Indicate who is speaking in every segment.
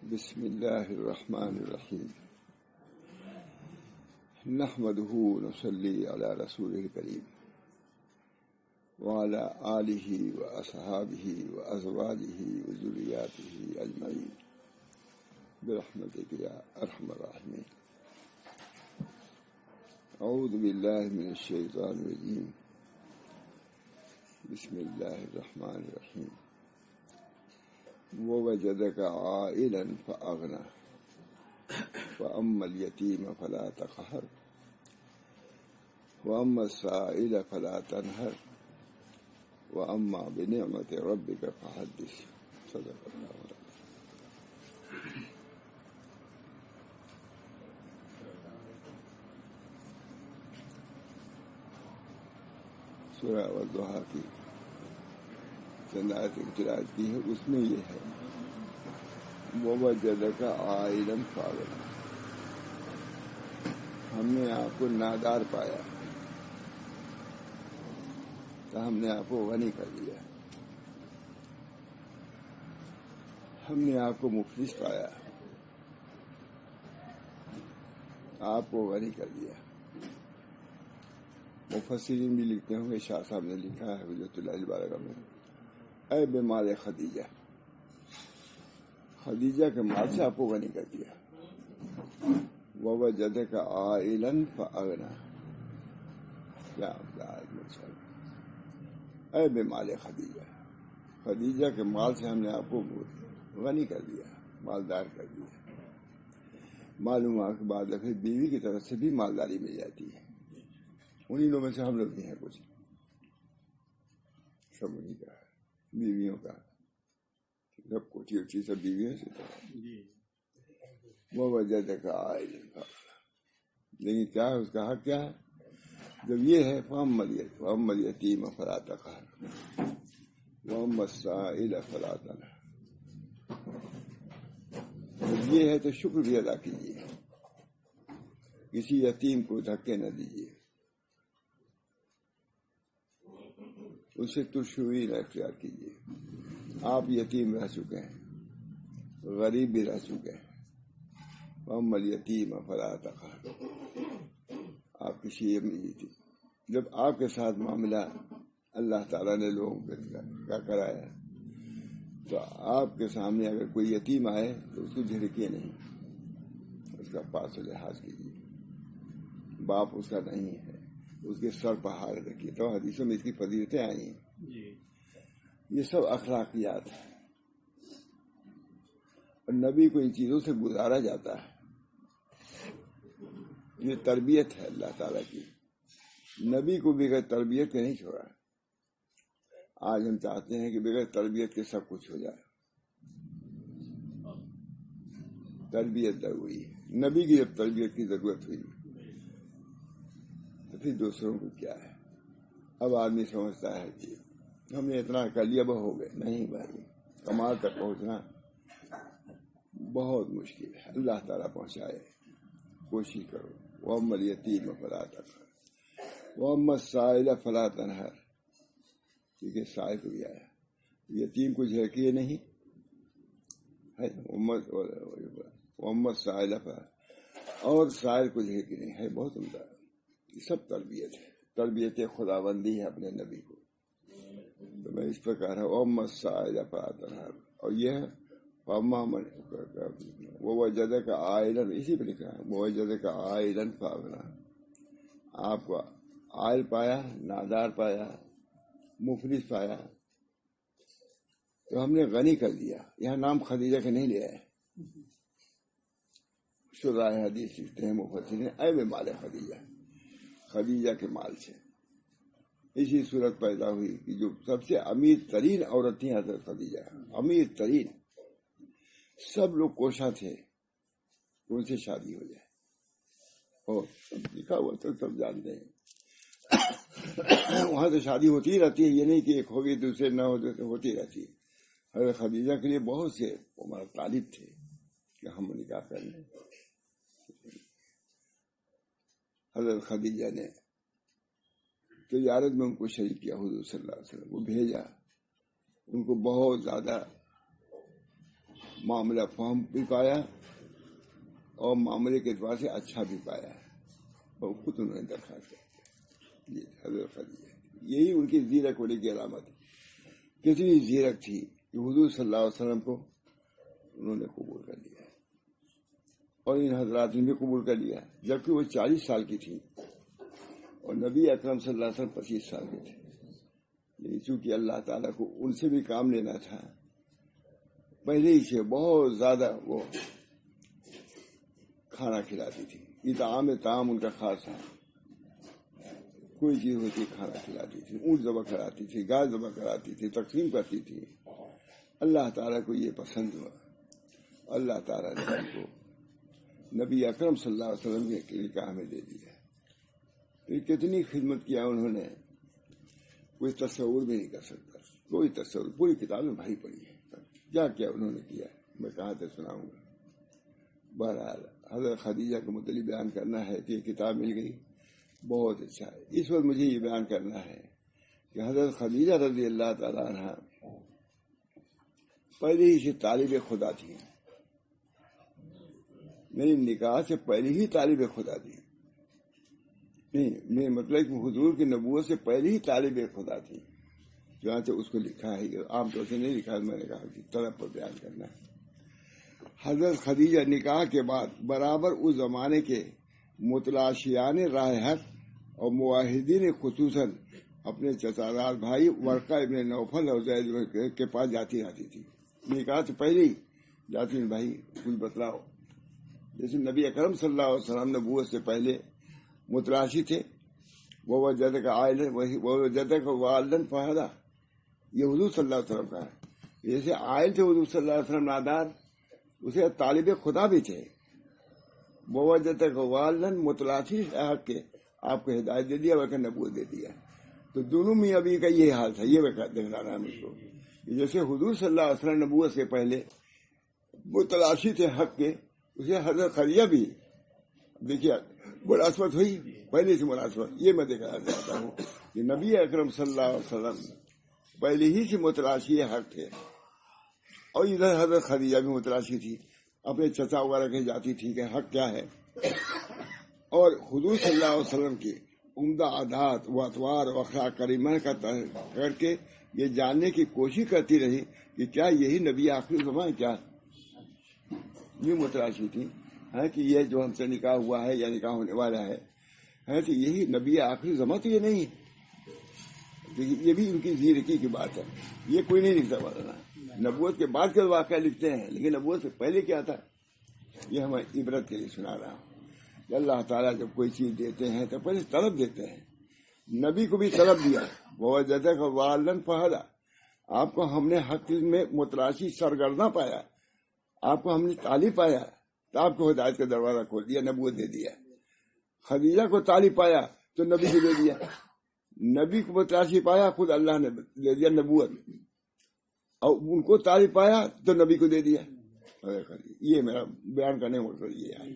Speaker 1: بسم اللہ الرحمن الرحیم نحمده ونصلی علی رسوله الکریم وعلی آلہ واصحابہ وازواجہ وذریاتہ اجمعین برحمتک یا ارحم الراحمین. اعوذ باللہ من الشیطان الرجیم. بسم اللہ الرحمن الرحیم. ووجدك عائلا فأغنى وأما اليتيم فلا تقهر وأما السائل فلا تنهر وأما بنعمة ربك فحدث. صدق الله العظيم. سورہ والضحیٰ کی چند آیتیں تلاوت کی ہے، اس میں یہ ہے ووجدک عائلا فاغنا، ہم نے آپ کو نادار پایا تو ہم نے آپ کو غنی کر دیا. ہم نے آپ کو مفلس پایا، آپ کو غنی کر دیا. مفسرین بھی لکھتے ہوں گے، شاہ صاحب نے لکھا ہے حضرت اللہ البارگاہ میں، اے بے مال خدیجہ، خدیجہ کے مال سے آپ کو غنی کر دیا. ووجدک عائلا فاغنا، کیا اے بے مال خدیجہ، خدیجہ کے مال سے ہم نے آپ کو غنی کر دیا، مالدار کر دیا. معلوم ہے کہ بعد دفعہ بیوی کی طرف سے بھی مالداری مل جاتی ہے، انہیں لوگوں میں سے ہم لوگ بھی ہیں، کچھ سب انہیں کا ہے، بیویوں کا سب کوٹھی اچھی سب بیویوں سے. وہ وجہ دیکھا لیکن کیا ہے اس کا حق کیا ہے؟ جب یہ ہے فَأَمَّا الْيَتِيمَ فَلَا تَقْهَرْ وَأَمَّا السَّائِلَ فَلَا تَنْهَرْ. جب یہ ہے تو شکر بھی ادا کیجیے، کسی یتیم کو دھکے نہ دیجیے، اسے ترشوئی نہ اختیار کیجیے. آپ یتیم رہ چکے ہیں، غریب بھی رہ چکے ہیں. وَأَمَّا الْيَتِيمَ فَلَا تَقْهَرْ. آپ کسی جب آپ کے ساتھ معاملہ اللہ تعالیٰ نے لوگوں کا کرایا تو آپ کے سامنے اگر کوئی یتیم آئے تو اس کو جھڑکیے نہیں، اس کا پاس و لحاظ کیجیے. باپ اس کا نہیں ہے، اس کے سر پر ہاتھ رکھیے. تو حدیثوں میں اس کی فضیلتیں آئی ہیں. یہ سب اخلاقیات ہیں، اور نبی کو ان چیزوں سے گزارا جاتا ہے. یہ تربیت ہے اللہ تعالیٰ کی. نبی کو بغیر تربیت کے نہیں چھوڑا. آج ہم چاہتے ہیں کہ بغیر تربیت کے سب کچھ ہو جائے. تربیت ضروری ہے. نبی کی جب تربیت کی ضرورت ہوئی تو پھر دوسروں کو کیا ہے. اب آدمی سمجھتا ہے کہ ہم نے اتنا کر لیا اب ہو گئے. نہیں بھائی، کمال تک پہنچنا بہت مشکل ہے. اللہ تعالیٰ پہنچائے، کوشش کرو. وَأَمَّا الْيَتِيمَ فَلَا تَقْهَرْ وَأَمَّا السَّائِلَ فَلَا تَنْهَرْ. کیونکہ سائل کو بھی آیا، یتیم کو جھڑکیے نہیں. وَأَمَّا السَّائِلَ اور سائل کو جھڑکیے نہیں ہے. بہت عمدہ. یہ سب تربیت ہے، تربیت خداوندی ہے اپنے نبی کو. تو میں اس پرکار ہے وَأَمَّا السَّائِلَ فَلَا تَنْهَرْ. اور یہ ہے وَوَجَدَكَ عَائِلًا، اسی پہ لکھا ہے وَوَجَدَكَ عَائِلًا فَأَغْنَىٰ. آپ کو عائل پایا، نادار پایا، مفلس پایا تو ہم نے غنی کر دیا. یہاں نام خدیجہ کا نہیں لیا ہے. شراح حدیث لکھتے ہیں مفسرین اے بے مال خدیجہ، خدیجہ کے مال سے اسی صورت پیدا ہوئی کہ جو سب سے امیر ترین عورت تھی حضرت خدیجہ، امیر ترین. سب لوگ کوشاں تھے ان سے شادی ہو جائے. اور لکھا ہوا تو سب جانتے ہیں. وہاں تو شادی ہوتی ہی رہتی ہے، یہ نہیں کہ ایک ہوگی دوسرے نہ ہوتی رہتی ہے. حضرت خدیجہ کے لیے بہت سے ہمارا طالب تھے کہ ہم نکاح کر لیں. حضرت خدیجہ نے تجارت میں ان کو شریک کیا، حضور صلی اللہ علیہ وسلم کو بھیجا، ان کو بہت زیادہ معاملہ فہم بھی پایا اور معاملے کے اعتبار سے اچھا بھی پایا، اور خود انہوں نے درخواست کی یہ حضرت خدیجہ، یہی ان کی زیرک ہونے کی علامت ہے۔ کتنی زیرک تھی کہ حضور صلی اللہ علیہ وسلم کو انہوں نے قبول کر لیا، اور ان حضرات نے بھی قبول کر لیا، جبکہ وہ 40 سال کی تھی اور نبی اکرم صلی اللہ علیہ وسلم 25 سال کے تھے، لیکن چونکہ اللہ تعالیٰ کو ان سے بھی کام لینا تھا، پہلے ہی سے بہت زیادہ وہ کھانا کھلاتی تھی، طعام ان کا خاص ہے، کوئی چیز ہوتی کھانا کھلاتی تھی، اونٹ ذبح کراتی تھی، گائے ذبح کراتی تھی، تقسیم کرتی تھی۔ اللہ تعالیٰ کو یہ پسند ہوا، اللہ تعالیٰ نے ان کو نبی اکرم صلی اللہ علیہ وسلم کے نکاح میں دے دیا۔ تو کتنی خدمت کیا انہوں نے، کوئی تصور بھی نہیں کر سکتا، کوئی تصور، پوری کتاب میں بھاری پڑی ہے کیا انہوں نے کیا، میں کہاں سے سناؤں گا۔ بہرحال حضرت خدیجہ کو متعلق بیان کرنا ہے کہ یہ کتاب مل گئی، بہت اچھا ہے۔ اس وقت مجھے یہ بیان کرنا ہے کہ حضرت خدیجہ رضی اللہ تعالیٰ عنہ پہلے ہی سے طالب خدا تھی، میری نکاح سے پہلے ہی طالب خدا تھی، نہیں میں مطلب کہ حضور کی نبوت سے پہلے ہی طالب خدا تھی، جہاں سے اس کو لکھا ہے، عام طور سے نہیں لکھا، میں نے کہا کہ طلب پر بیان کرنا ہے۔ حضرت خدیجہ نکاح کے بعد برابر اس زمانے کے متلاشیان راہ حق اور معاہدین خصوصاً اپنے چچادار بھائی ورقہ ابن نوفل اور زید کے پاس جاتی رہتی تھی، نکاح سے پہلے ہی جاتی، بھائی کچھ بتلاؤ۔ جیسے نبی اکرم صلی اللہ علیہ وسلم نبوت سے پہلے متلاشی تھے، وہ وجد کا عائل ہے، وہ وجد کا والدن فہدا، یہ حضور صلی اللہ علیہ وسلم کا ہے۔ جیسے عائل تھے حضور صلی اللہ علیہ وسلم نادار، اسے طالب خدا بھی تھے، وہ وجد کا والدن متلاشی حق کے آپ کو ہدایت دے دیا، وہ نبوت دے دیا۔ تو دونوں میں ابھی کا یہ حال تھا، یہ دیکھنا رہا مجھ کو، جیسے حضور صلی اللہ علیہ وسلم نبوت سے پہلے متلاشی تھے حق کے، اسے حضرت خدیجہ بھی دیکھیے مناسبت ہوئی، پہلے سے مناسبت، یہ میں دیکھنا چاہتا ہوں کہ نبی اکرم صلی اللہ علیہ وسلم پہلے ہی سے متلاشی حق تھے، اور ادھر حضرت خدیجہ بھی متلاشی تھی، اپنے چچا وغیرہ کے جاتی تھی کہ حق کیا ہے، اور حضور صلی اللہ علیہ وسلم کی عمدہ عادات و اطوار و اخلاق کریمہ کا کر کے یہ جاننے کی کوشش کرتی رہی کہ کیا یہی نبی آخری زمان، کیا یہ متلاشی تھی کہ یہ جو ہم سے نکاح ہوا ہے یا نکاح ہونے والا ہے تو یہی نبی آخری زمان، تو یہ نہیں ہے، یہ بھی ان کی زیرکی کی بات ہے، یہ کوئی نہیں لکھتا بتانا، نبوت کے بعد کا واقعہ لکھتے ہیں، لیکن نبوت سے پہلے کیا تھا یہ ہمیں عبرت کے لیے سنا رہا ہوں کہ اللہ تعالیٰ جب کوئی چیز دیتے ہیں تو پہلے طلب دیتے ہیں، نبی کو بھی طلب دیا، وہ جدہ کا والدن فہدا، آپ کو ہم نے حق میں متلاشی سرگرداں پایا، آپ کو ہم نے تعلیم پایا تو آپ کو ہدایت کا دروازہ کھول دیا، نبوت دے دیا۔ خدیجہ کو تعلیم پایا تو نبی کو دے دیا، نبی کو متلاشی پایا خود اللہ نے دے دیا نبوت، اور ان کو تعلیم پایا تو نبی کو دے دیا۔ یہ میرا بیان کرنے کا مطلب یہ ہے،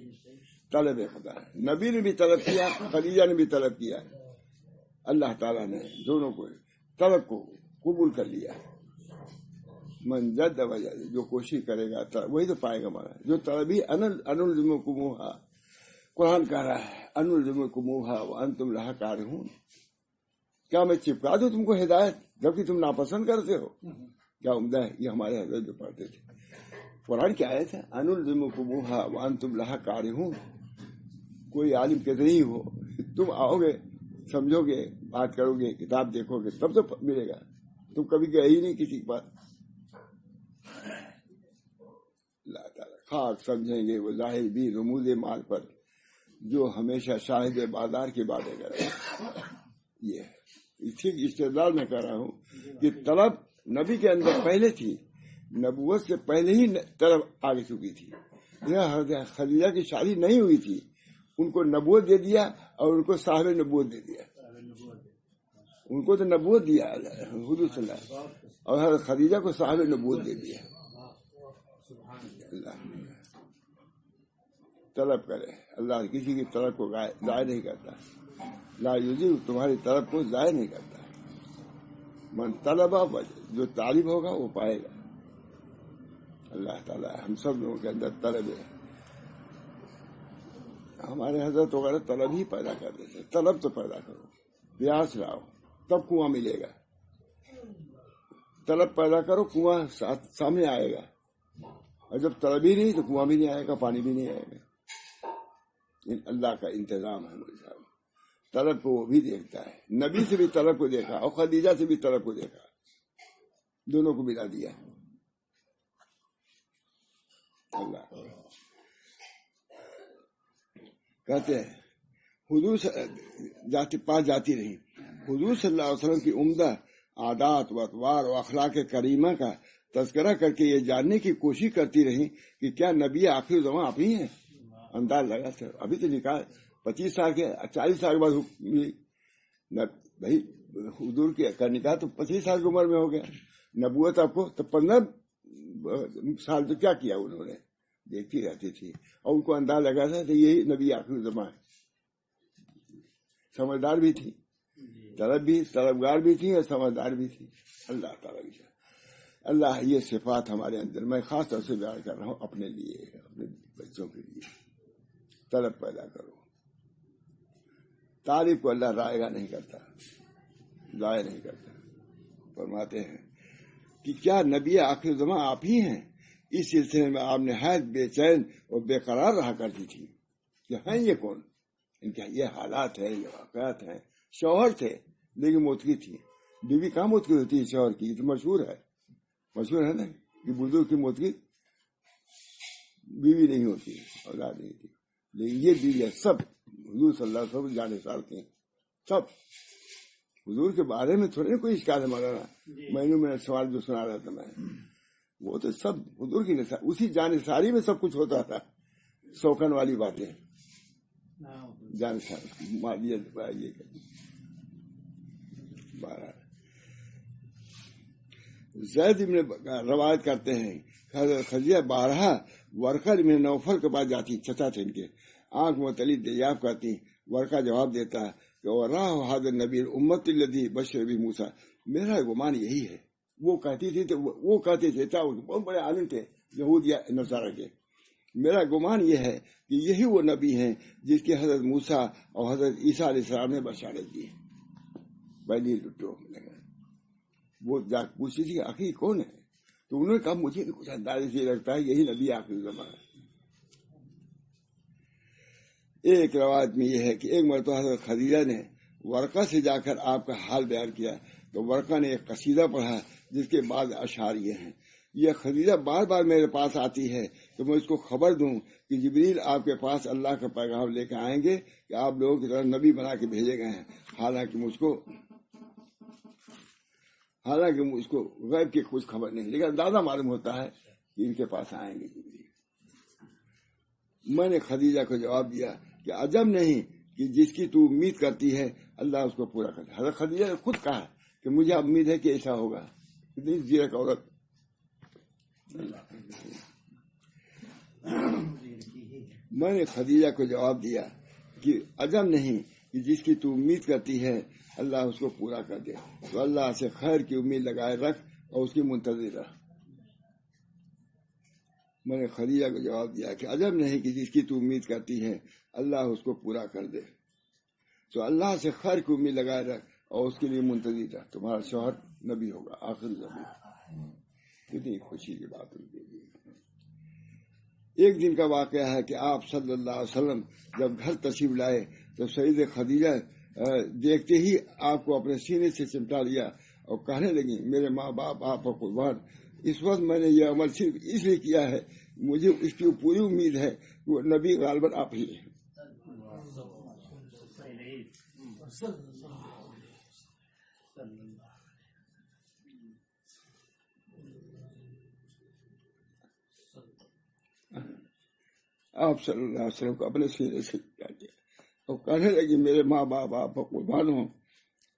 Speaker 1: طلب خدا ہے، نبی نے بھی طلب کیا، خدیجہ نے بھی طلب کیا، اللہ تعالیٰ نے دونوں کو طلب کو قبول کر لیا۔ من جد وجد، جو کوشش کرے گا وہی تو پائے گا ہمارا، جو طلبی انلزمکموہا، قرآن کہہ رہا ہے انلزمکموہا وانتم لہا کارہون، کیا میں چپکا دوں تم کو ہدایت جبکہ تم ناپسند کرتے ہو؟ کیا عمدہ ہے، یہ ہمارے حضرت جو پڑھتے تھے، قرآن کی آیت ہے انلزمکموہا وانتم لہا کارہون، کوئی عالم کتنے ہی ہو، تم آؤ گے سمجھو گے بات کرو گے کتاب دیکھو گے تب تو ملے گا، تم کبھی گئے ہی نہیں کسی کے پاس۔ اللہ تعالیٰ خاک سمجھیں گے وہ ظاہر بھی رموز مال پر جو ہمیشہ شاہد بازار کی باتیں کرے، یہ ٹھیک استدلال میں کہہ رہا ہوں کہ طلب نبی کے اندر پہلے تھی، نبوت سے پہلے ہی طلب آگے چکی تھی۔ خدیجہ کی شادی نہیں ہوئی تھی، ان کو نبوت دے دیا اور ان کو صاحب نبوت دے دیا، ان کو تو نبوت دیا حضور صلی اللہ علیہ وسلم، اور خدیجہ کو صاحب نبوت دے دیا۔ طلب کرے. اللہ کسی کی طلب کو ضائع نہیں کرتا. لا یضیع تمہاری طلب کو ضائع نہیں کرتا. من طلب جو طالب ہوگا وہ پائے گا. اللہ تعالیٰ ہم سب لوگوں کے اندر طلب ہے. ہمارے حضرت وغیرہ طلب ہی پیدا کر دیتے. طلب تو پیدا کرو, پیاس لاؤ, تب کنواں ملے گا. طلب پیدا کرو, کنواں سامنے آئے گا. اور جب طلب ہی نہیں تو کنواں بھی نہیں آئے گا, پانی بھی نہیں آئے گا. اللہ کا انتظام ہے میرے صاحب. طلب کو وہ بھی دیکھتا ہے. نبی سے بھی طلب کو دیکھا اور خدیجہ سے بھی طلب کو دیکھا, دونوں کو ملا دیا. اللہ کہتے ہیں حضور پاس جاتی رہی. حضور صلی اللہ علیہ وسلم کی عمدہ عادات و اطوار و اخلاق کریمہ کا تذکرہ کر کے یہ جاننے کی کوشش کرتی رہی کہ کیا نبی آخر زمان آپ ہی ہیں. انداز لگا سر, ابھی تو نکاح 25 سال کے 40 سال کے بعد بھائی حضور کا نکاح تو 25 سال کی عمر میں ہو گیا. نبوت آپ کو تو 15 سال تو کیا کیا انہوں نے, دیکھتی رہتی تھی. اور ان کو انداز لگا تھا کہ یہی نبی آخر زمان ہے. سمجھدار بھی تھی, طلبگار بھی تھی اور سمجھدار بھی تھی. اللہ تعالیٰ کی اللہ یہ صفات ہمارے اندر, میں خاص طور سے بیان کر رہا ہوں اپنے لیے, اپنے بچوں کے لیے. طلب پیدا کرو. تعریف کو اللہ رائگاں نہیں کرتا, ضائع نہیں کرتا. فرماتے ہیں کہ کیا نبی آخر زمان آپ ہی ہیں. اس سلسلے میں آپ نہایت بے چین اور بے قرار رہا کرتی تھی کہ ہیں یہ کون. ان کے یہ حالات ہیں, یہ واقعات ہیں. شوہر تھے لیکن موتقی تھی. بیوی کہاں موتقی ہوتی ہے شوہر کی, تو مشہور ہے نا کہ بزرگ کی موتقی بیوی نہیں ہوتی, اولاد نہیں تھی. لیکن یہ بیوی سب حضور صلی اللہ علیہ وسلم جانے سال تھے. سب حضور کے بارے میں تھوڑے کوئی اشکال ہے مولانا. میں سوال جو سنا رہا تھا میں, وہ تو سب حضور کی نثار, اسی جانثاری میں سب کچھ ہوتا تھا. سوکن والی باتیں جانثار زید ابن روایت کرتے ہیں خدیجہ بارہا ورقہ ابن نوفل کے پاس جاتی, چچا تھے ان کے. آنکھ متعلق دریافت کرتی. ورقہ جواب دیتا کہ وراہ حاضر نبی امت الذی بشر بہ موسیٰ. میرا گمان یہی ہے. وہ کہتی تھی تو وہ کہتے تھے, بہت بڑے عالم تھے یہود یا نصارہ کے. میرا گمان یہ ہے کہ یہی وہ نبی ہیں جس کی حضرت موسیٰ اور حضرت عیسیٰ علیہ السلام نے بشارت دی. بنی لٹو وہ جا پوچھی تھی آخر کون ہے, تو انہوں نے کہا مجھے کچھ اندازے سے لگتا ہے یہی نبی آخر زمان ہے. ایک روایت میں یہ ہے کہ ایک مرتبہ حضرت خدیجہ نے ورقہ سے جا کر آپ کا حال بیان کیا تو ورقہ نے ایک قصیدہ پڑھا جس کے بعد اشعار یہ ہیں. یہ خدیجہ بار بار میرے پاس آتی ہے کہ میں اس کو خبر دوں کہ جبریل آپ کے پاس اللہ کا پیغام لے کے آئیں گے کہ آپ لوگوں کی طرف نبی بنا کے بھیجے گئے ہیں. حالانکہ مجھ کو غیب کی کچھ خبر نہیں, لیکن اندازہ معلوم ہوتا ہے کہ ان کے پاس آئیں گے جبریل. میں نے خدیجہ کو جواب دیا کہ عجب نہیں کہ جس کی تو امید کرتی ہے اللہ اس کو پورا کرتا ہے. حضرت خدیجہ نے خود کہا کہ مجھے امید ہے کہ ایسا ہوگا. اتنی زیرک عورت. میں نے خدیجہ کو جواب دیا کہ عجب نہیں کہ جس کی تو امید کرتی ہے اللہ اس کو پورا کر دے, تو اللہ سے خیر کی امید لگائے رکھ اور اس کی منتظر رہ. میں نے خدیجہ کو جواب دیا کہ عجب نہیں کہ جس کی تو امید کرتی ہے اللہ اس کو پورا کر دے, تو اللہ سے خیر کی امید لگائے رکھ اور اس کے لیے منتظر رہ. تمہارا شوہر نبی ہوگا آخر زمان. کتنی خوشی کی بات ان کے لیے. ایک دن کا واقعہ ہے کہ آپ صلی اللہ علیہ وسلم جب گھر تشریف لائے تو سید خدیجہ دیکھتے ہی آپ کو اپنے سینے سے چمٹا لیا اور کہنے لگی میرے ماں باپ آپ کو قربان. اس وقت میں نے یہ عمل صرف اس لیے کیا ہے, مجھے اس کی پوری امید ہے کہ وہ نبی غالباً آپ ہی ہیں. آپ صلی اللہ علیہ وسلم کو اپنے سینے سے چمٹا لیا اور کہنے لگی میرے ماں باپ آپ کو قربان ہوں.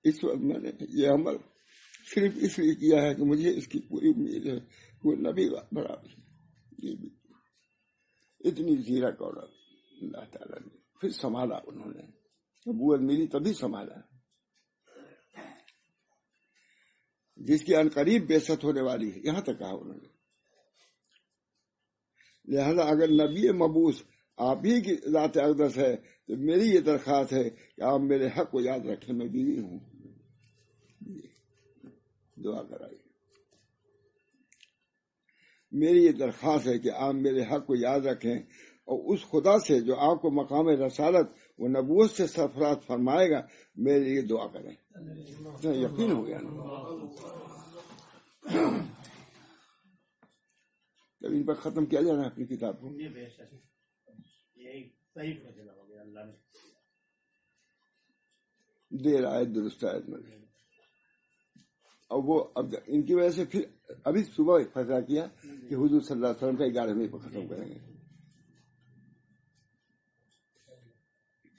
Speaker 1: اس وقت میں نے یہ عمل صرف اس لیے کیا ہے کہ مجھے اس کی پوری امید ہے کہ وہ نبی برابر. اتنی زیرک عورت, اللہ تعالیٰ نے پھر سنبھالا، انہوں نے نبوت ملی تبھی سنبھالا، جس کی عنقریب بعثت ہونے والی ہے، یہاں تک کہا انہوں نے۔ لہذا اگر نبی مبعوث آپ ہی کی ذات اقدس ہے تو میری یہ درخواست ہے کہ آپ میرے حق کو یاد رکھیں، میں بیوی ہوں، دعا کرائیے۔ میری یہ درخواست ہے کہ آپ میرے حق کو یاد رکھیں اور اس خدا سے جو آپ کو مقام رسالت و نبوت سے سرفراز فرمائے گا میرے لیے دعا کریں۔ یقین ہو گیا نا؟ تب ان پر ختم کیا جانا اپنی کتاب کو۔ دیر آئے درست آئے مجھے، اور وہ اب ان کی وجہ سے پھر ابھی صبح فیصلہ کیا کہ حضور صلی اللہ علیہ وسلم کا 11ویں پر ختم کریں گے۔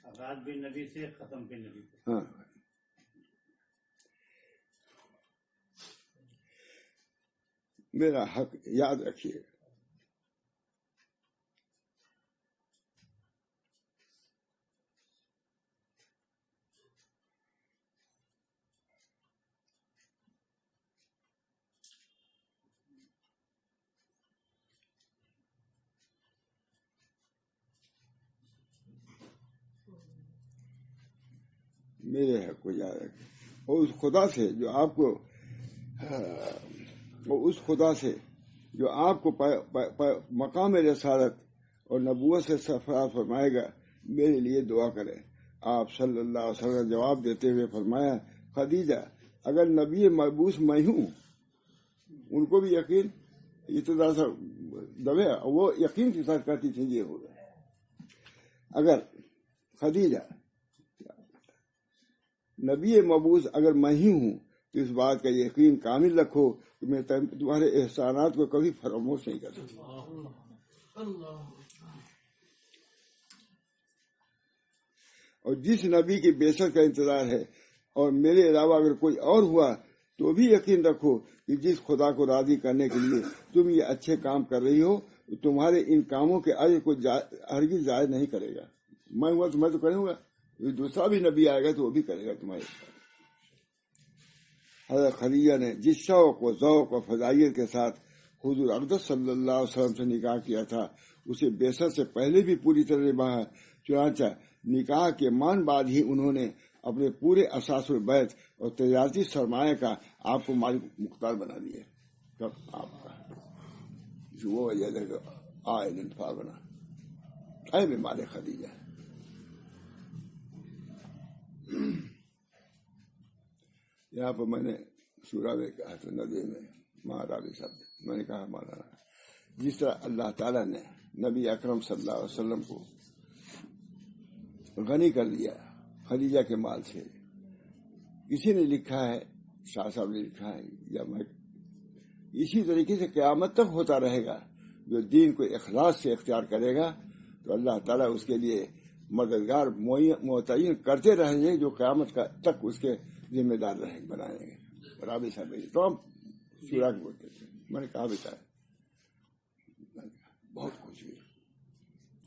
Speaker 2: آغاز بھی نبی سے، ختم بھی نبی سے۔
Speaker 1: ہاں، میرا حق یاد رکھیے۔ میرے حق کو یاد رکھیں اور اس خدا سے جو آپ کو مقام رسالت اور نبوت سے سرفراز فرمائے گا میرے لیے دعا کریں۔ آپ صلی اللہ علیہ وسلم جواب دیتے ہوئے فرمایا، خدیجہ اگر نبی مبعوث میں ہوں، ان کو بھی یقین ابتدا سے دبے، وہ یقین کے ساتھ کہتی تھی یہ ہوگا۔ اگر خدیجہ نبی مبعوث اگر میں ہی ہوں تو اس بات کا یقین کامل رکھو کہ میں تمہارے احسانات کو کبھی فراموش نہیں کر سکتا۔ اور جس نبی کی بعثت کا انتظار ہے اور میرے علاوہ اگر کوئی اور ہوا تو بھی یقین رکھو کہ جس خدا کو راضی کرنے کے لیے تم یہ اچھے کام کر رہی ہو تمہارے ان کاموں کے اجر کو ہرگز ضائع نہیں کرے گا۔ میں ہوا تو میں تو کروں گا، دوسرا بھی نبی آئے گا تو وہ بھی کرے گا تمہارے ساتھ۔ حضرت خدیجہ نے جس شوق و ذوق و فضائیت کے ساتھ حضور اقدس صلی اللہ علیہ وسلم سے نکاح کیا تھا اسے بعثت سے پہلے بھی پوری طرح نبھایا، چنانچہ نکاح کے مان بعد ہی انہوں نے اپنے پورے اساس البیت اور تجارتی سرمایہ کا آپ کو مالک مختار بنا دیا۔ کب آپ کا جو وہ وجہ ہے آئے انتفاع بنا، اے میں مال خدیجہ۔ یہاں پر میں نے سورہ میں کہا تو ندوے میں مہاراوی شبد میں نے کہا مولانا جس طرح اللہ تعالیٰ نے نبی اکرم صلی اللہ علیہ وسلم کو غنی کر دیا خدیجہ کے مال سے، کسی نے لکھا ہے، شاہ صاحب نے لکھا ہے یا میں، اسی طریقے سے قیامت تک ہوتا رہے گا۔ جو دین کو اخلاص سے اختیار کرے گا تو اللہ تعالیٰ اس کے لیے مددگار معتعین کرتے رہیں گے جو قیامت کا تک اس کے ذمہ دار بنائیں گے۔ رابع صاحب تو ہم سورہ کے بولتے تھے، میں نے کہا بتایا بہت خوش ہوئی۔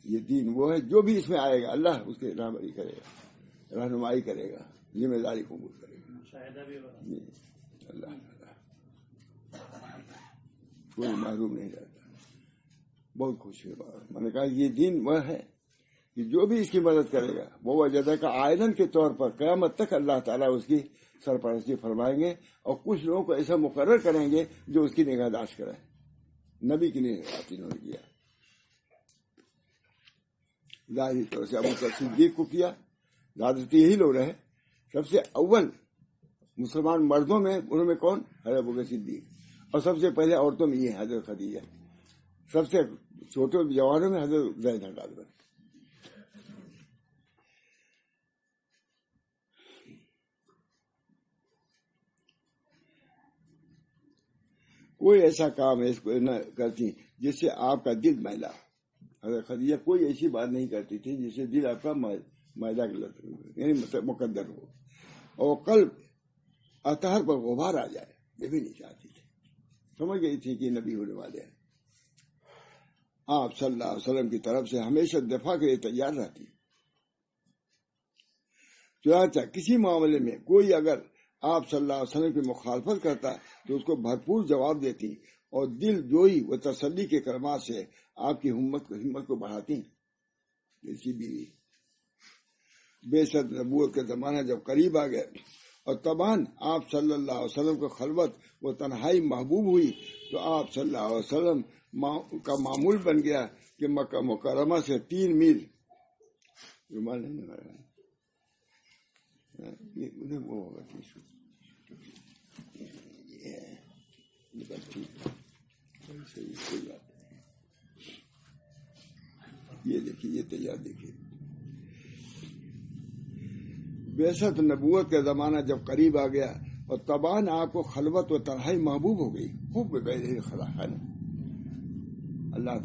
Speaker 1: یہ دین وہ ہے جو بھی اس میں آئے گا اللہ اس کے رہبری کرے گا، رہنمائی کرے گا، ذمہ داری قبول کرے گا اللہ تعالیٰ، کوئی محروم نہیں رہتا۔ بہت خوش ہوئی بات، میں نے کہا یہ دین وہ ہے کہ جو بھی اس کی مدد کرے گا وہ وجدہ کا آئلن کے طور پر قیامت تک اللہ تعالیٰ اس کی سرپرستی فرمائیں گے، اور کچھ لوگوں کو ایسا مقرر کریں گے جو اس کی نگہداشت کریں۔ نبی کی نگہداشت انہوں نے کیا، ظاہری طور سے ابو بکر صدیق کو کیا، زیادہ یہی لوگ رہے۔ سب سے اول مسلمان مردوں میں انہوں میں کون؟ حضرت ابو بکر صدیق، اور سب سے پہلے عورتوں میں یہ حضرت خدیجہ، سب سے چھوٹے جوانوں میں حضرت زید غالباً۔ کوئی ایسا کام اس کو نہ کرتی جس سے آپ کا دل میلا، حضرت خدیجہ کوئی ایسی بات نہیں کرتی تھی جس سے دل آپ کا میلا یعنی مقدر ہو، اور قلب اطہر پر غبار آ جائے، یہ بھی نہیں چاہتی تھی، سمجھ گئی تھی کہ نبی ہونے والے ہیں۔ آپ صلی اللہ علیہ وسلم کی طرف سے ہمیشہ دفاع کے لیے تیار رہتی. چنانچہ کسی معاملے میں کوئی اگر آپ صلی اللہ علیہ وسلم کی مخالفت کرتا تو اس کو بھرپور جواب دیتی اور دل جوئی و تسلی کے کلمات سے آپ کی ہمت کو بڑھاتی. اسی بیوی بے شک نبوت کا زمانہ جب قریب آ گیا اور تبان آپ صلی اللہ علیہ وسلم کو خلوت و تنہائی محبوب ہوئی تو آپ صلی اللہ علیہ وسلم کا معمول بن گیا کہ مکہ مکرمہ سے 3 میل رومال نہیں لگایا یہ دیکھیے، یہ تیار دیکھیے. بے شک نبوت کا زمانہ جب قریب آ گیا اور تبان آپ کو خلوت و تنہائی محبوب ہو گئی. خوب بغیر خلا ہے نا، اللہ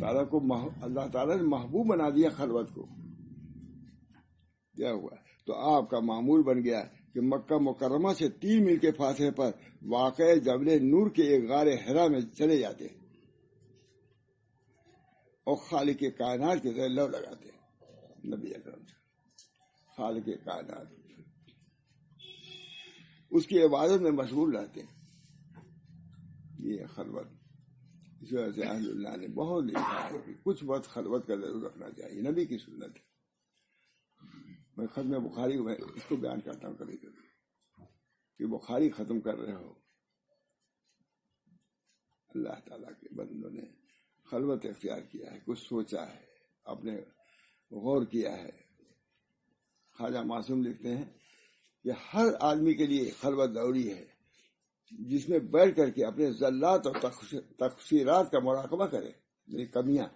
Speaker 1: تعالیٰ نے محبوب بنا دیا خلوت کو. کیا ہوا تو آپ کا معمول بن گیا کہ مکہ مکرمہ سے 3 میل کے فاصلے پر واقع جبل نور کے ایک غار حرا میں چلے جاتے اور خالق کائنات کے ذریعے لو لگاتے. نبی اکرم خالق کائنات اس کی عبادت میں مشغول رہتے. یہ خلوت اس وجہ سے اہل اللہ نے بہت لکھا ہے کہ کچھ وقت خلوت کا ضرور رکھنا چاہیے. نبی کی سنت ہے. میں ختم بخاری میں اس کو بیان کرتا ہوں کبھی کبھی کہ بخاری ختم کر رہے ہو، اللہ تعالیٰ کے بندوں نے خلوت اختیار کیا ہے، کچھ سوچا ہے، اپنے غور کیا ہے. خواجہ معصوم لکھتے ہیں کہ ہر آدمی کے لیے خلوت ضروری ہے جس میں بیٹھ کر کے اپنے زلات اور تقصیرات کا مراقبہ کرے. میری کمیاں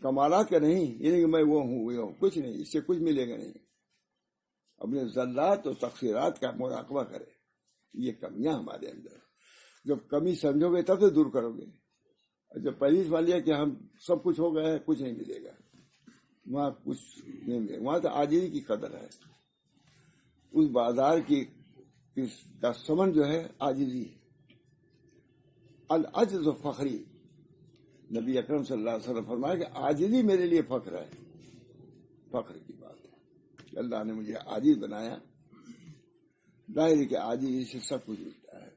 Speaker 1: کمالات کا نہیں، یہ نہیں کہ میں وہ ہوں کچھ نہیں، اس سے کچھ ملے گا نہیں. اپنے زلات اور تقصیرات کا مراقبہ کرے. یہ کمیاں ہمارے اندر، جب کمی سمجھو گے تب تو دور کرو گے. جب پہلی مان لیا کہ ہم سب کچھ ہو گیا ہے، کچھ نہیں ملے گا، وہاں کچھ نہیں ملے گا. وہاں تو عاجزی کی قدر ہے. اس بازار کی کا سمن جو ہے عاجزی. العجز و فخری، نبی اکرم صلی اللہ علیہ وسلم فرمایا کہ عاجزی میرے لیے فخر ہے. فخر کی بات ہے کہ اللہ نے مجھے عاجز بنایا. ظاہر کہ عاجزی سے سب کچھ ملتا ہے.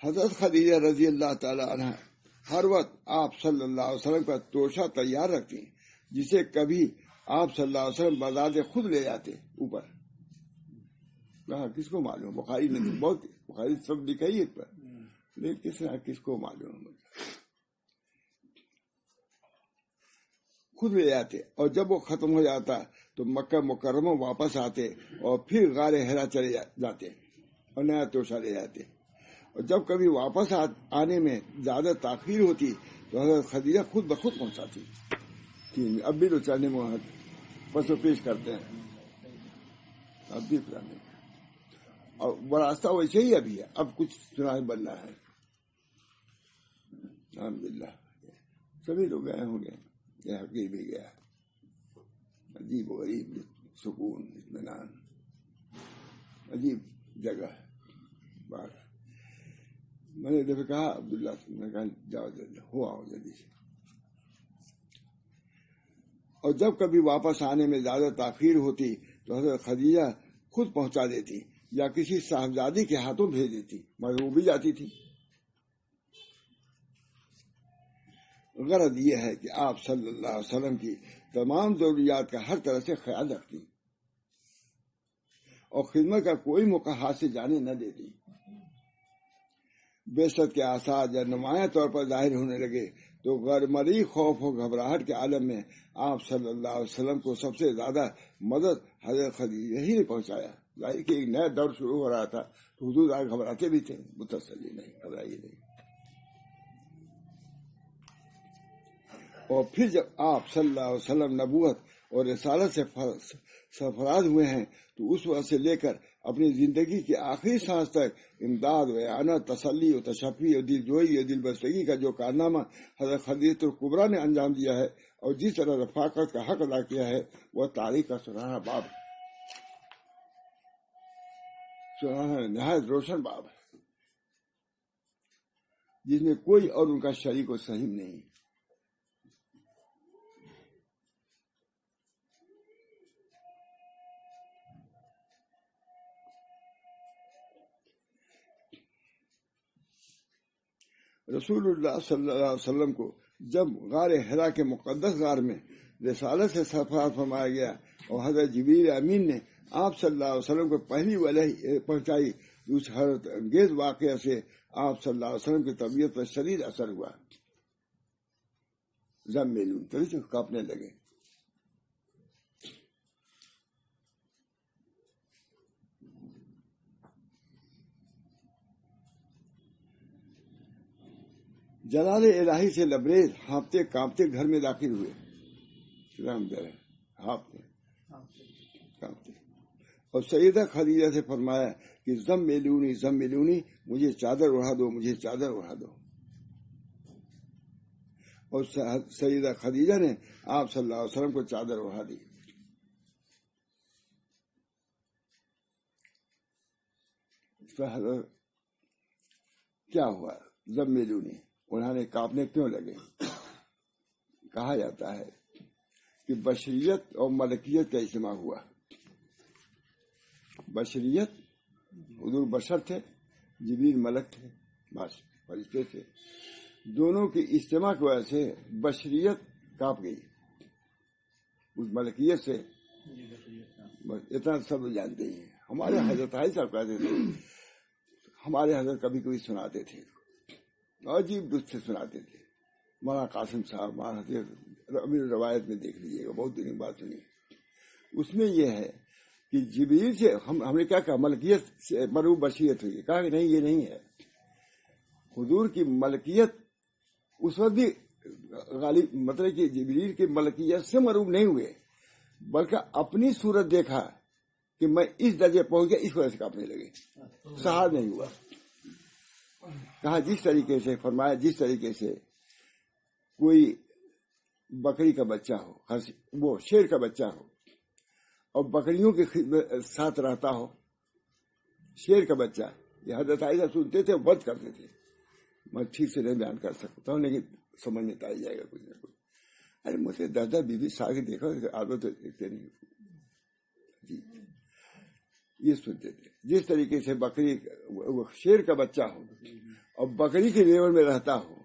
Speaker 1: حضرت خدیجہ رضی اللہ تعالی عنہ ہر وقت آپ صلی اللہ علیہ وسلم کا توشہ تیار رکھتی، جسے کبھی آپ صلی اللہ علیہ وسلم بذات خود لے جاتے اوپر. کس کو معلوم؟ بخاری نے بہت بخاری سب لکھا ہی پر، لیکن کس کو معلوم خود لے جاتے. اور جب وہ ختم ہو جاتا تو مکہ مکرمہ واپس آتے اور پھر غار حرا چلے جاتے اور نیا توشہ لے جاتے. اور جب کبھی واپس آنے میں زیادہ تاخیر ہوتی تو حضرت خدیجہ خود بخود پہنچاتی. اب بھی تو چلنے میں پس و پیش کرتے ہیں، اب بھی پرانے اور وہ راستہ ویسے ہی ابھی ہے. اب کچھ چناؤ بننا ہے. الحمدللہ سبھی لوگ گئے ہوں گے، یہ حقیق بھی گیا. عجیب و غریب سکون، اطمینان، عجیب جگہ. بات میں نے دفعہ کہا عبداللہ سے، میں نے کہا جاؤ جلدی ہو آؤ جلدی سے. اور جب کبھی واپس آنے میں زیادہ تاخیر ہوتی تو حضرت خدیجہ خود پہنچا دیتی یا کسی صاحبزادی کے ہاتھوں بھیج دیتی، مگر وہ بھی جاتی تھی. غرض یہ ہے کہ آپ صلی اللہ علیہ وسلم کی تمام ضروریات کا ہر طرح سے خیال رکھتی اور خدمت کا کوئی موقع ہاتھ سے جانے نہ دیتی. بیست کے آثار جب نمایاں طور پر ظاہر ہونے لگے تو غیر مرئی خوف و گھبراہٹ کے عالم میں آپ صلی اللہ علیہ وسلم کو سب سے زیادہ مدد حضرت خدیجہ ہی نے پہنچایا. ظاہر کہ ایک نیا دور شروع ہو رہا تھا تو حضور آج گھبراتے بھی تھے، متسلی نہیں، گھبرائیے نہیں. اور پھر جب آپ صلی اللہ علیہ وسلم نبوت اور رسالت سے سرفراز ہوئے ہیں تو اس وقت سے لے کر اپنی زندگی کی آخری سانس تک امداد و اعانت، تسلی و تشفی اور دل جوئی اور دل بستگی کا جو کارنامہ حضرت خدیجہ الکبریٰ نے انجام دیا ہے اور جس طرح رفاقت کا حق ادا کیا ہے، وہ تاریخ کا سنہرا باب، سنہرا نہایت روشن باب ہے. جس میں کوئی اور ان کا شریک و سہیم نہیں. رسول اللہ صلی اللہ علیہ وسلم کو جب غار حرا کے مقدس غار میں رسالت سے سرفراز فرمایا گیا اور حضرت جبریل امین نے آپ صلی اللہ علیہ وسلم کو پہلی وحی پہنچائی، اس حیرت انگیز واقعہ سے آپ صلی اللہ علیہ وسلم کی طبیعت پر شدید اثر ہوا. زملون تو کاپنے لگے. جلال الہی سے لبریز ہانپتے کانپتے گھر میں داخل ہوئے. ہانپتے کانپتے اور سیدہ خدیجہ سے فرمایا کہ زملونی زملونی، مجھے چادر اڑا دو، مجھے چادر اڑا دو. اور سیدہ خدیجہ نے آپ صلی اللہ علیہ وسلم کو چادر اڑا دی. کیا ہوا؟ زملونی، انہوں نے کانپنے کیوں لگے؟ کہا جاتا ہے کہ بشریت اور ملکیت کا اجتماع ہوا. بشریت، حضور بشر تھے، جبریل ملک تھے، فرشتے تھے. دونوں کی اجتماع کی وجہ سے بشریت کانپ گئی. اس ملکیت سے اتنا سب جانتے ہیں. ہمارے حضرت صاحب کہتے تھے، ہمارے حضرت کبھی کبھی سناتے تھے، عجیب دست سے سناتے تھے. مولانا قاسم صاحب مولانا ابھی روایت میں دیکھ لیجیے گا، بہت دن بات سنی. اس میں یہ ہے کہ جبریل سے ہم نے کیا کہا؟ ملکیت سے مرعوب بشریت ہوئی. کہا کہ نہیں، یہ نہیں ہے. حضور کی ملکیت اس وقت بھی غالب، مطلب کہ جبریل کی ملکیت سے مرعوب نہیں ہوئے، بلکہ اپنی صورت دیکھا کہ میں اس درجے پہنچ گیا، اس وجہ سے کانپنے لگے. سہار نہیں ہوا. کہا جس طریقے سے فرمایا، جس طریقے سے کوئی بکری کا بچہ ہو، وہ شیر کا بچہ ہو اور بکریوں کے ساتھ رہتا ہو. شیر کا بچہ، یہ حضرت عائشہ سنتے تھے، بد کرتے تھے. میں ٹھیک سے نہیں بیان کر سکتا ہوں، لیکن سمجھ میں آ جائے گا کچھ نہ کچھ. ارے مجھے دادا بیوی ساگ دیکھا، عادت دیکھتے نہیں جی. یہ سنتے تھے جس طریقے سے بکری، شیر کا بچہ ہو اور بکری کے لیول میں رہتا ہو،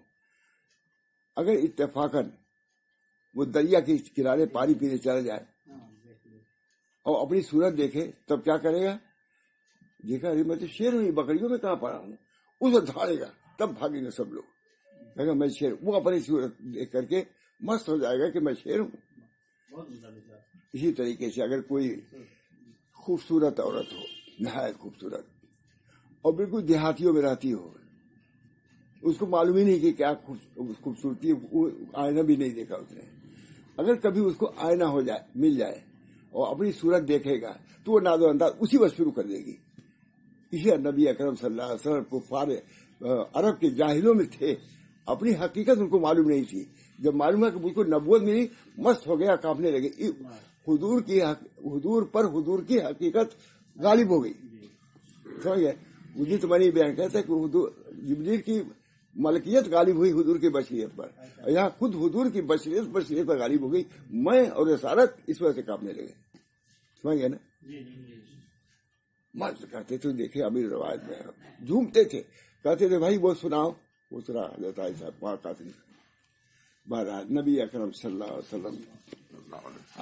Speaker 1: اگر اتفاقاً وہ دریا کے کنارے پانی پینے چلا جائے اور اپنی صورت دیکھے، تب کیا کرے گا؟ دیکھا ارے میں تو شیر ہوں، بکریوں میں کہاں پڑا ہوں. اسے دھاڑے گا، تب بھاگیں گے سب لوگ. کہے گا میں شیر. وہ اپنی صورت دیکھ کر کے مست ہو جائے گا کہ میں شیر ہوں. اسی طریقے سے اگر کوئی خوبصورت عورت ہو، نہایت خوبصورت، اور بالکل دیہاتیوں میں رہتی ہو، اس کو معلوم ہی نہیں کہ کیا خوبصورتی، آئینہ بھی نہیں دیکھا اس نے. اگر کبھی اس کو آئینہ ہو جائے، مل جائے اور اپنی صورت دیکھے گا تو وہ ناز و انداز اسی وقت شروع کر دے گی. اسی نبی اکرم صلی اللہ علیہ وسلم کفار عرب کے جاہلوں میں تھے، اپنی حقیقت ان کو معلوم نہیں تھی. جب معلوم ہے کہ مجھ کو نبوت ملی، مست ہو گیا، کانپنے لگے. حضور پر حضور کی حقیقت غالب ہو گئی. سمجھ گئے؟ مجھے تو میں نے بیان کہتا ہے کہ جبریل کی ملکیت غالب ہوئی حضور کی بشریت پر، یہاں خود حضور کی بشریت پر غالب ہو گئی. میں اور رسالت اس وجہ سے کانپنے لگے. سمجھ گئے نا؟ مست کرتے تھے. دیکھے امیر روایت میں جھومتے تھے، کہتے تھے بھائی وہ سناؤ، وہ سنا. حضرت عائشہ پاک بہرحال نبی اکرم صلی اللہ علیہ وسلم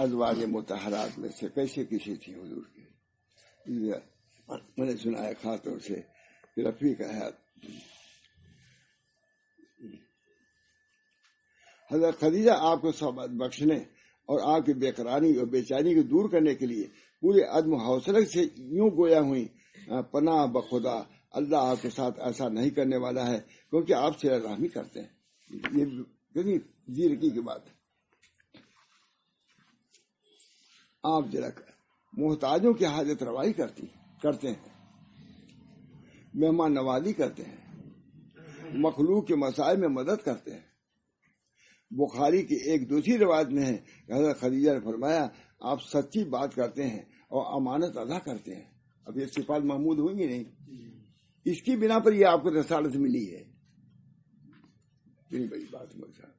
Speaker 1: ازواج مطہرات میں سے کیسے کسی تھی حضور کی. میں نے سنا ہے خاص طور سے کہ رفیق حیات حضرت خدیجہ آپ کو صحبت بخشنے اور آپ کی بے قراری اور بے چینی کو دور کرنے کے لیے پورے عدم حوصلے سے یوں گویا ہوئی، پناہ بخدا، اللہ آپ کے ساتھ ایسا نہیں کرنے والا ہے، کیونکہ آپ سے رحمی کرتے ہیں. یہ زیرکی کی بات ہے. آپ ذرا محتاجوں کی حاجت روائی کرتے ہیں، مہمان نوازی کرتے ہیں، مخلوق کے مسائل میں مدد کرتے ہیں. بخاری کی ایک دوسری روایت میں ہے کہ حضرت خدیجہ نے فرمایا آپ سچی بات کرتے ہیں اور امانت ادا کرتے ہیں. اب یہ صفات محمود ہوئی گی نہیں، اس کی بنا پر یہ آپ کو رسالت ملی ہے. اتنی بڑی بات میرے ساتھ.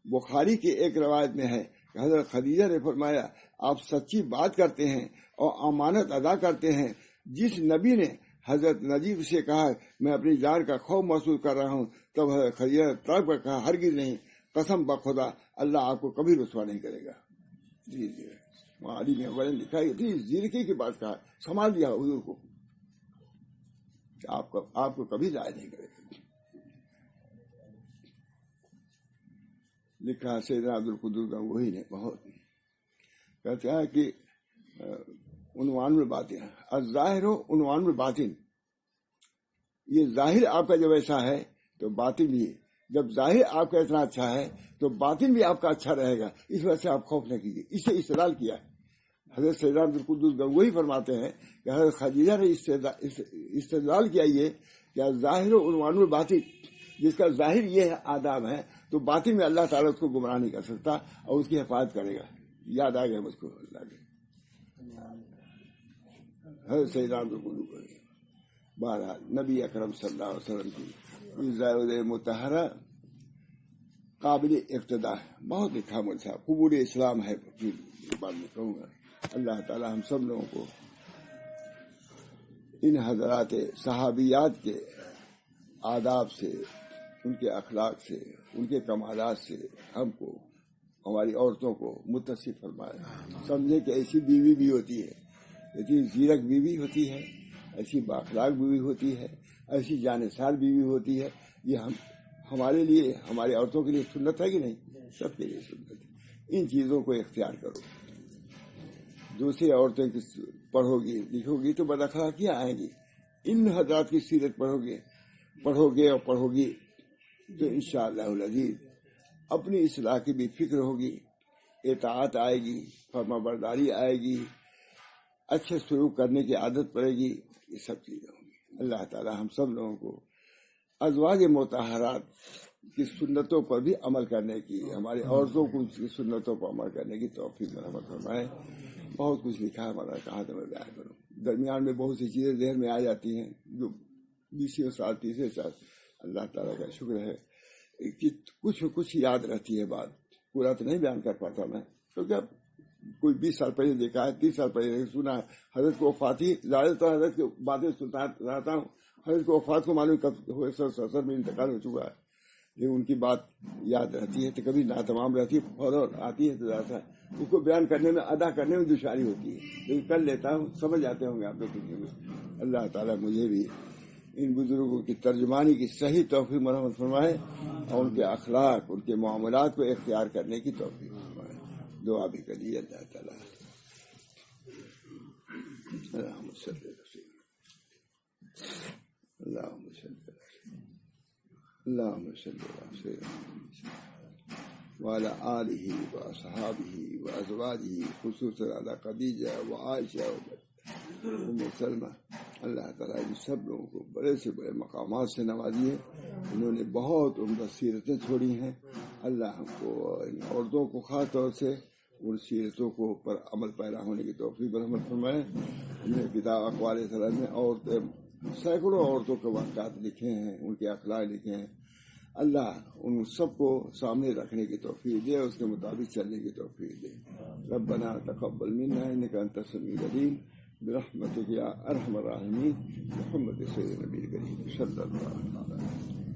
Speaker 1: بخاری کی ایک روایت میں ہے کہ حضرت خدیجہ نے فرمایا آپ سچی بات کرتے ہیں اور امانت ادا کرتے ہیں. جس نبی نے حضرت نجیب سے کہا میں اپنی جان کا خوف محسوس کر رہا ہوں تب حضرت خدیجہ نے طرف پر کہا ہرگز نہیں، قسم بخدا اللہ آپ کو کبھی رسوا نہیں کرے گا. جی جی علی نے وزن لکھا ہے زیرکی کی بات کہا، سنبھال دیا حضور کو، آپ کو کبھی ضائع نہیں کرے گا. لکھا سیدنا عبد القدوس کا وہی نے بہت کہتے ہیں کہ عنوان الباطن الظاہر و عنوان الباطن. یہ ظاہر آپ کا جب ایسا ہے تو باطن بھی، جب ظاہر آپ کا اتنا اچھا ہے تو باطن بھی آپ کا اچھا رہے گا. اس وجہ سے آپ خوف نہ کیجیے. اس سے استدلال کیا ہے حضرت سیدنا عبد القدوس کا وہی فرماتے ہیں کہ حضرت خدیجہ نے استدلال کیا یہ کہ ظاہر و عنوان الباطن، جس کا ظاہر یہ آداب ہے تو باطن میں اللہ تعالیٰ اس کو گمراہ نہیں کر سکتا اور اس کی حفاظت کرے گا. یاد آ گیا مجھ کو اللہ کے حضرت سیدنا عبد القدوس. بہرحال نبی اکرم صلی اللہ علیہ وسلم کی زائد مطہرہ قابل اقتداء ہے. بہت لکھا مجھ صاحب قبول اسلام ہے. بعد میں کہوں گا اللہ تعالیٰ ہم سب لوگوں کو ان حضرات صحابیات کے آداب سے، ان کے اخلاق سے، ان کے کمالات سے ہم کو، ہماری عورتوں کو متصف فرمائے. سمجھے کہ ایسی بیوی بھی ہوتی ہے، ایسی زیرک بیوی ہوتی ہے، ایسی بااخلاق بیوی ہوتی ہے، ایسی جانثار بیوی ہوتی ہے. یہ ہمارے لیے، ہماری عورتوں کے لیے سنت ہے کہ نہیں؟ سب کے لیے سنت ہے. ان چیزوں کو اختیار کرو. دوسری عورتیں کی پڑھو گی لکھو گی تو بد اخلاقیاں آئیں گی. ان حضرات کی سیرت پڑھو گے اور پڑھو گی تو انشاءاللہ العزیز اپنی اصلاح کی بھی فکر ہوگی، اطاعت آئے گی، فرما برداری آئے گی، اچھے سلوک کرنے کی عادت پڑے گی. یہ سب چیزیں ہوں گی. اللہ تعالی ہم سب لوگوں کو ازواج مطہرات کی سنتوں پر بھی عمل کرنے کی، ہماری عورتوں کو اس کی سنتوں پر عمل کرنے کی توفیق مرحمت فرمائے. بہت کچھ لکھا ہے ہمارا، کہاں تو میں بیان کروں. درمیان میں بہت سی چیزیں ذہن میں آ جاتی ہیں جو 20 سال 30 سال اللہ تعالیٰ کا شکر ہے کہ کچھ یاد رہتی ہے. بات پورا تو نہیں بیان کر پاتا میں، کیونکہ اب کوئی 20 سال پہلے دیکھا ہے، 30 سال پہلے سنا ہے. حضرت کو وفات ہی زیادہ تر حضرت کی باتیں سنتا رہتا ہوں. حضرت کو وفات کو معلوم کب ہوئے، 70 میں انتقال ہو چکا ہے، لیکن ان کی بات یاد رہتی ہے تو کبھی ناتمام رہتی ہے، فوراً آتی ہے تو جاتا ہے. اس کو بیان کرنے میں، ادا کرنے میں دشواری ہوتی ہے، لیکن کر لیتا ہوں. سمجھ آتے ہوں گے آپ لوگ. اللہ تعالیٰ مجھے بھی ان بزرگوں کی ترجمانی کی صحیح توفیق مرحمت فرمائے اور ان کے اخلاق، ان کے معاملات کو اختیار کرنے کی توفیق فرمائے. دعا بھی کریے اللہ تعالیٰ. اللہم صلی علی وعلی آلہ وصحابہ وازواجہ خصوصاً علی خدیجہ وعائشہ ام سلمہ. اللہ تعالیٰ ان سب لوگوں کو بڑے سے بڑے مقامات سے نوازی ہے. انہوں نے بہت عمدہ سیرتیں چھوڑی ہیں. اللہ ہم کو ان عورتوں کو خاص طور سے ان سیرتوں کو پر عمل پیرا ہونے کی توفیق رحمت فرمائے. انہوں نے کتاب اقوال سلام میں سینکڑوں عورتوں کے واقعات لکھے ہیں، ان کے اخلاق لکھے ہیں. اللہ ان سب کو سامنے رکھنے کی توفیق دے، اس کے مطابق چلنے کی توفیق دے. ربنا تقبل منا انک انت السمیع العلیم برحمتک یا ارحم الراحمین. محمد سید نبی کریم صلی اللہ علیہ وسلم.